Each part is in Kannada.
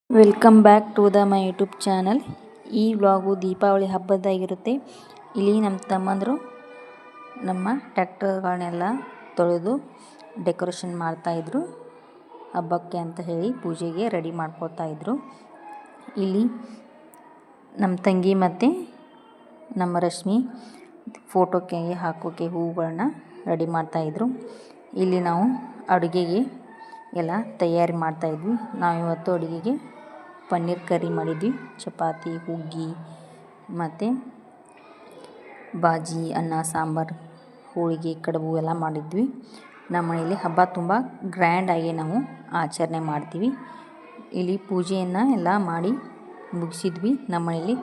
Welcome back to my YouTube channel. ಈ ವ್ಲಾಗು ದೀಪಾವಳಿ ಹಬ್ಬದಾಗಿರುತ್ತೆ. ಇಲ್ಲಿ ನಮ್ಮ ತಮ್ಮಂದರು ನಮ್ಮ ಟ್ರ್ಯಾಕ್ಟರ್ಗಳನ್ನೆಲ್ಲ ತೊಳೆದು ಡೆಕೋರೇಷನ್ ಮಾಡ್ತಾಯಿದ್ರು. ಹಬ್ಬಕ್ಕೆ ಅಂತ ಹೇಳಿ ಪೂಜೆಗೆ ರೆಡಿ ಮಾಡ್ಕೊತಾಯಿದ್ರು. ಇಲ್ಲಿ ನಮ್ಮ ತಂಗಿ ಮತ್ತು ನಮ್ಮ ರಶ್ಮಿ ಫೋಟೋಕ್ಕೆ ಹಾಕೋಕ್ಕೆ ಹೂವುಗಳನ್ನ ರೆಡಿ ಮಾಡ್ತಾಯಿದ್ರು. ಇಲ್ಲಿ ನಾವು ಅಡುಗೆಗೆ ಎಲ್ಲ ತಯಾರಿ ಮಾಡ್ತಾಯಿದ್ವಿ. ನಾವಿವತ್ತು ಅಡುಗೆಗೆ ಪನ್ನೀರ್ ಕರಿ ಮಾಡಿದ್ವಿ, ಚಪಾತಿ, ಹುಗ್ಗಿ ಮತ್ತು ಬಾಜಿ, ಅನ್ನ, ಸಾಂಬಾರು, ಹೋಳಿಗೆ, ಕಡುಬು ಎಲ್ಲ ಮಾಡಿದ್ವಿ. ನಮ್ಮ ಮನೆಯಲ್ಲಿ ಹಬ್ಬ ತುಂಬ ಗ್ರ್ಯಾಂಡಾಗಿ ನಾವು ಆಚರಣೆ ಮಾಡ್ತೀವಿ. ಇಲ್ಲಿ ಪೂಜೆಯನ್ನು ಎಲ್ಲ ಮಾಡಿ ಮುಗಿಸಿದ್ವಿ. ನಮ್ಮ ಮನೆಯಲ್ಲಿ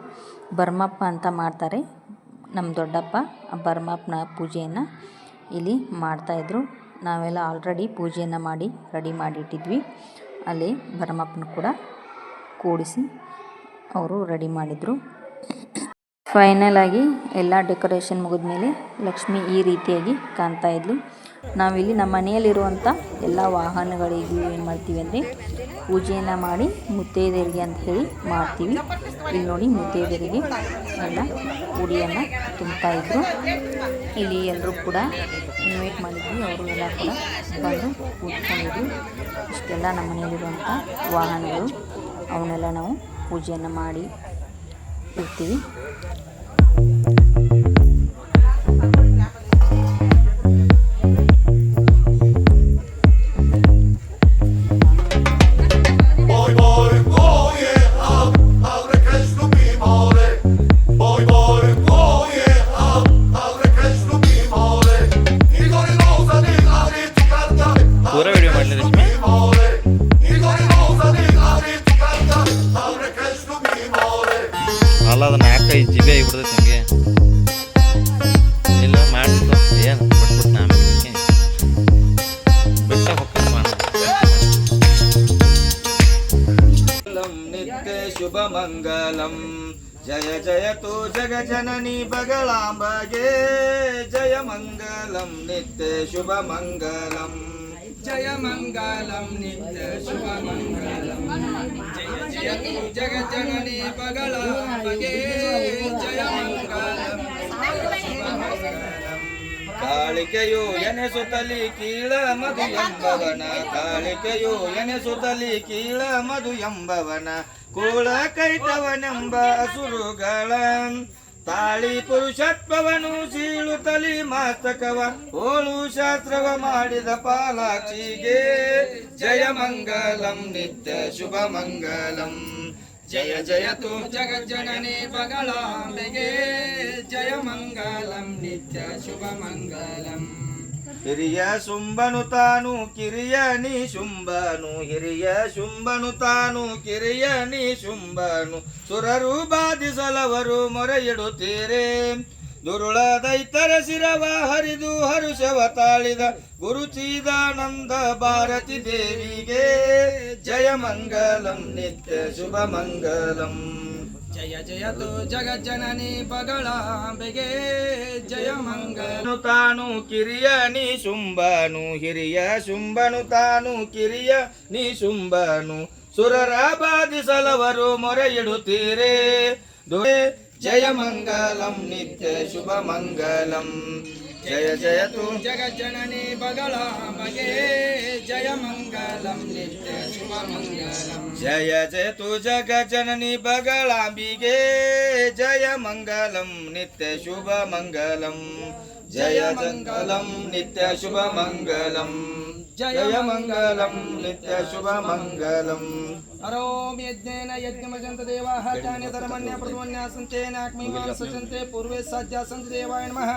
ಭರಮಪ್ಪ ಅಂತ ಮಾಡ್ತಾರೆ. ನಮ್ಮ ದೊಡ್ಡಪ್ಪ ಭರಮಪ್ಪನ ಪೂಜೆಯನ್ನು ಇಲ್ಲಿ ಮಾಡ್ತಾಯಿದ್ರು. ನಾವೆಲ್ಲ ಆಲ್ರೆಡಿ ಪೂಜೆಯನ್ನು ಮಾಡಿ ರೆಡಿ ಮಾಡಿಟ್ಟಿದ್ವಿ. ಅಲ್ಲಿ ಭರಮಪ್ಪನ ಕೂಡ ಕೂಡಿಸಿ ಅವರು ರೆಡಿ ಮಾಡಿದರು. ಫೈನಲ್ ಆಗಿ ಎಲ್ಲ ಡೆಕೋರೇಷನ್ ಮುಗಿದ್ಮೇಲೆ ಲಕ್ಷ್ಮಿ ಈ ರೀತಿಯಾಗಿ ಕಾಣ್ತಾ ಇದ್ಲು. ನಾವಿಲ್ಲಿ ನಮ್ಮ ಮನೆಯಲ್ಲಿರುವಂಥ ಎಲ್ಲ ವಾಹನಗಳಿಗೂ ಏನು ಮಾಡ್ತೀವಿ ಅಂದರೆ ಪೂಜೆಯನ್ನು ಮಾಡಿ ಮುತ್ತೈದೆಯರಿಗೆ ಅಂತ ಹೇಳಿ ಮಾಡ್ತೀವಿ. ಇಲ್ಲಿ ನೋಡಿ ಮುತ್ತೈದೆಯರಿಗೆ ಎಲ್ಲ ಉಡಿಯನ್ನು ತುಂಬ್ತಾಯಿದ್ರು. ಇಲ್ಲಿ ಎಲ್ಲರೂ ಕೂಡ ಇನ್ವೈಟ್ ಮಾಡಿದ್ವಿ. ಅವರು ಎಲ್ಲ ಕೂಡ ಬಂದು ಕೂತ್ಕೊಂಡಿದ್ವಿ. ಇಷ್ಟೆಲ್ಲ ನಮ್ಮ ಮನೆಯಲ್ಲಿರುವಂಥ ವಾಹನಗಳು, ಅವನ್ನೆಲ್ಲ ನಾವು ಪೂಜೆಯನ್ನು ಮಾಡಿ ಇರ್ತೀವಿ. ಅಲ್ಲ ಅದನ್ನ ಯಾಕೆ ಜಿಬೆ ಆಗಿಬಿಡ್ತೈತೆ ನಿಮಗೆ ಇಲ್ಲ ಮಾಡ್ತು ಏನು ಬಿಟ್ಬಿಟ್ಟು ನಮಗೆ ಬಿಟ್ಟ ಹೋಗ್ತಪ್ಪ. ನಿತ್ಯ ಶುಭ ಮಂಗಲಂ ಜಯ ಜಯತು ಜಗಜನನಿ ಬಗಳಾಂಬಗೆ ಜಯ ಮಂಗಲಂ ನಿತ್ಯ ಶುಭ ಮಂಗಲಂ ಜಯ ಮಂಗಲಂ ನಿತ್ಯ ಶುಭ ಮಂಗಲಂ ಜಯ ಜಯತು ಜಗಜ್ಜನನಿ ಬಗಳಾಂಬಗೆ ಜಯ ಮಂಗಲಂ ಶುಭ ಮಂಗಲಂ. ಕಾಳಿಕೆಯು ಎನೆಸುತ್ತಲಿ ಕೀಳ ಮಧು ಎಂಬವನ, ಕಾಳಿಕೆಯು ಎನೆಸುತ್ತಲಿ ಕೀಳ ಮಧು ಎಂಬವನ, ಕೂಳ ಕೈತವನೆಂಬ ಅಸುರುಗಳ ತಾಳಿ ಪುರುಷತ್ವವನು ಸೀಳುತ್ತಲಿ ಮಸ್ತಕವ ಓಳು ಶಾಸ್ತ್ರವ ಮಾಡಿದ ಪಾಲಾಕ್ಷಿಗೆ ಜಯ ಮಂಗಲಂ ನಿತ್ಯ ಶುಭ ಮಂಗಲಂ ಜಯ ಜಯತು ಜಗಜ್ಜನನಿ ಬಗಳಾಂಬೆಗೆ ಜಯ ಮಂಗಲಂ ನಿತ್ಯ ಶುಭ ಮಂಗಲಂ. ಹಿರಿಯ ಶುಂಭನು ತಾನು ಕಿರಿಯ ನೀ ಶುಂಭನು, ಹಿರಿಯ ಶುಂಭನು ತಾನು ಕಿರಿಯ ನೀ ಶುಂಭನು, ಸುರರು ಬಾಧಿಸಲವರು ಮೊರೆ ಇಡುತ್ತೀರೆ, ದುರುಳ ದೈತರ ಶಿರವ ಹರಿದು ಹರುಷವ ತಾಳಿದ ಗುರುಚಿದಾನಂದ ಭಾರತಿ ದೇವಿಗೆ ಜಯ ಮಂಗಲಂ ನಿತ್ಯ ಶುಭ ಮಂಗಲಂ ಜಯ ಜಯತು ಜಗಜ್ಜನನಿ ಬಗಳಾಂಬೆಗೆ ಜಯ ಮಂಗಲನು ತಾನು ಕಿರಿಯ ನೀ ಶುಂಭನು, ಹಿರಿಯ ಶುಂಭನು ತಾನು ಕಿರಿಯ ನೀ ಶುಂಭನು, ಸುರರ ಬಾಧಿಸಲವರು ಮೊರೆ ಇಡುತ್ತೀರೆ, ಜಯ ಮಂಗಲಂ ನಿತ್ಯ ಶುಭ ಮಂಗಲಂ ಜಯ ಜಯತು ಜಗಜ್ಜನನಿ ಬಗಳಾಂಬಗೆ ಜಯ ಮಂಗಲಂ ನಿತ್ಯ ಶುಭ ಮಂಗಲಂ ಜಯ ಜಯತು ಜಗಜ್ಜನನಿ ಬಗಳಾಂಬಿಗೆ ಜಯ ಮಂಗಲಂ ನಿತ್ಯ ಶುಭ ಮಂಗಲಂ ಜಯ ಮಂಗಲಂ ನಿತ್ಯ ಶುಭ ಮಂಗಲಂ ಜಯ ಮಂಗಲಂ ನಿತ್ಯ ಶುಭ ಮಂಗಲಂ. ಹರೋಂ ಯಜ್ಞೇನ ಯಜ್ಞಮಜಂತ ದೇವಾಃ ಚಾನ್ಯ ಧರ್ಮಣ್ಯ ಪ್ರಥಮನ್ಯ ಸಂಚೇನಾಕ್ಮೈಮಾನ ಸಚಂತೆ ಪೂರ್ವೇ ಸಾಧ್ಯ ಸಂತ ದೇವಾಯ ನಮಃ.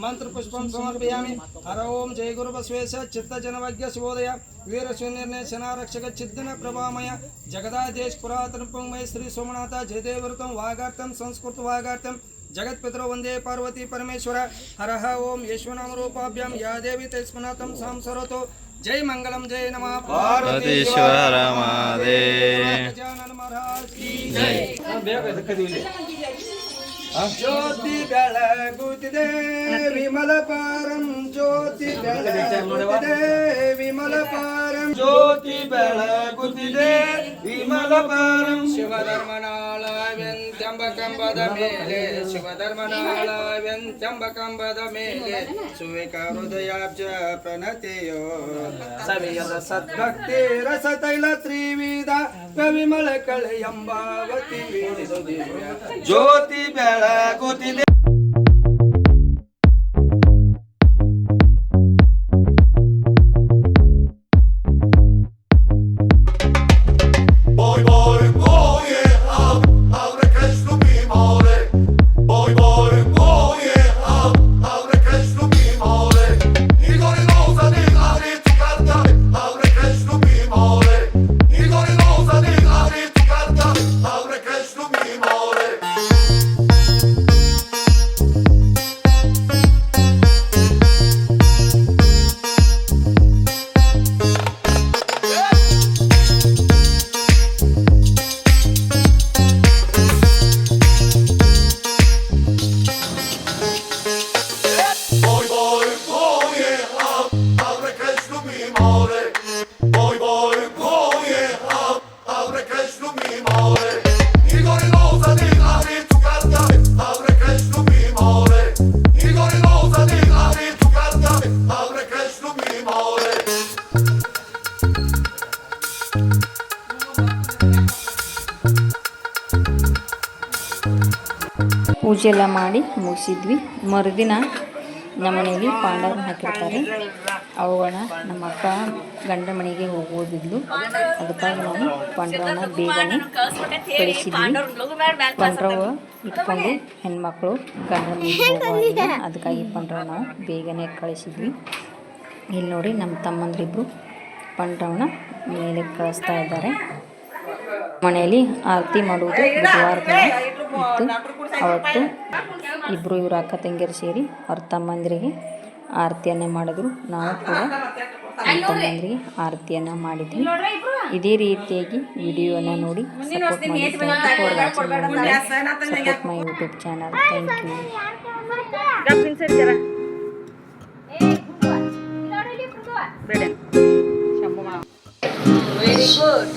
ಮಂತ್ರ ಪುಷ್ಪಂ ಸಮರ್ಪಯಾಮಿ. ಹರೋಂ ಜಯ ಗುರು ಬಸವೇಶ ಚಿತ್ತ ಜನವಜ್ಞ ಶಿವೋದಯ ವೀರ ಶೂನ್ಯರ್ಣಯ ಶನಾರಕ್ಷಕ ಚಿದ್ದನ ಪ್ರಭಾಮಯ ಜಗದಾದೇಶ್ ಪುರಾತನ ಪುಂಗಮಯ ಶ್ರೀ ಸೋಮನಾಥ ಜಯದೇವೃತಂ ವಾಗಾರ್ಥಂ ಸಂಸ್ಕೃತ ವಾಗಾರ್ಥಂ ಜಗತ್ಪಿತರೋ ವಂದೇ ಪಾರ್ವತಿ ಪರಮೇಶ್ವರ. ಹರಹ ಓಂ ಯಶ್ವನಾಮ ರೂಪಾಭ್ಯಾಂ ಯಾ ದೇವಿ ತೈಸ್ಮನಾಥಂ ಸಾಂ ಸರೋತೋ. ಜೈ ಮಂಗಲಂ ಜೈ ನಮಃ ಪಾರ್ವತೀಶ್ವರ ಮಹಾದೇವ. ಗಜಾನನ ಮಹಾರಾಜ್ ಕಿ ಜೈ. ಜ್ಯೋತಿ ಬೆಳಗುತ್ತಿದೆ ವಿಮಲ ಪಾರಂ ಜ್ಯೋತಿ ಬೆಳಗುತ್ತಿದೆ ವಿಮಲ ಪಾರಂ ಜ್ಯೋತಿ ಬೆಳಗುತ್ತಿದೆ ವಿಮಲ ಪಾರಂ ಶಿವಧರ್ಮನಾಳವೆಂತೆಂಬ ಮೇಲೆ ಶಿವಧರ್ಮನಾಳವೆಂತೆಂಬ ಮೇಲೆ ಸುವೇಕ ಹೃದಯಾಬ್ಜ ಪ್ರಣತೆಯೋ ಸವಿಯದ ಸದ್ಭಕ್ತಿ ರಸ ತೈಲ ತ್ರಿವಿಧ ಕವಿಮಲ ಕಳೆ ಎಂಬಾವತಿ ಜ್ಯೋತಿ ಬೆಳಗುತ್ತಿದೆ. ಪೂಜೆ ಎಲ್ಲ ಮಾಡಿ ಮುಗಿಸಿದ್ವಿ. ಮರುದಿನ ನಮ್ಮ ಮನೆಯಲ್ಲಿ ಪಾಂಡವರನ್ನ ಹಾಕಿರ್ತಾರೆ. ಅವುಗಳನ್ನ ನಮ್ಮ ಅಕ್ಕ ಗಂಡ ಮನೆಗೆ ಹೋಗೋದಿದ್ಲು. ಅದಕ್ಕಾಗಿ ನಾವು ಪಾಂಡವನ ಬೇಗನೆ ಕಳಿಸಿದ್ವಿ. ಪಾಂಡ್ರವ ಇಟ್ಕೊಂಡು ಹೆಣ್ಮಕ್ಳು ಗಂಡ ಮನೆಗೆ ಹೋಗೋದಿಲ್ಲ. ಅದಕ್ಕಾಗಿ ಪಾಂಡ್ರವ ನಾವು ಬೇಗನೆ ಕಳಿಸಿದ್ವಿ. ಇಲ್ಲಿ ನೋಡಿ ನಮ್ಮ ತಮ್ಮಂದ್ರಿಬ್ರು ಪಾಂಡ್ರವನ ಮೇಲೆ ಕಳಿಸ್ತಾ ಇದ್ದಾರೆ. ಮನೆಯಲ್ಲಿ ಆರತಿ ಮಾಡುವುದು ಬುಧವಾರ ದಿನ ಇತ್ತು. ಅವತ್ತು ಇಬ್ಬರು ಇವರು ಅಕ್ಕ ತಂಗಿಯರು ಸೇರಿ ಅವ್ರ ತಮ್ಮಂದಿರಿಗೆ ಆರತಿಯನ್ನು ಮಾಡಿದ್ರು. ನಾವು ಕೂಡ ನಮ್ಮ ತಮ್ಮಂದಿರಿಗೆ ಆರತಿಯನ್ನು ಮಾಡಿದ್ವಿ. ಇದೇ ರೀತಿಯಾಗಿ ವಿಡಿಯೋನ ನೋಡಿ ಸಪೋರ್ಟ್ ಮಾಡಿ. Support my YouTube channel. Thank you. Very good.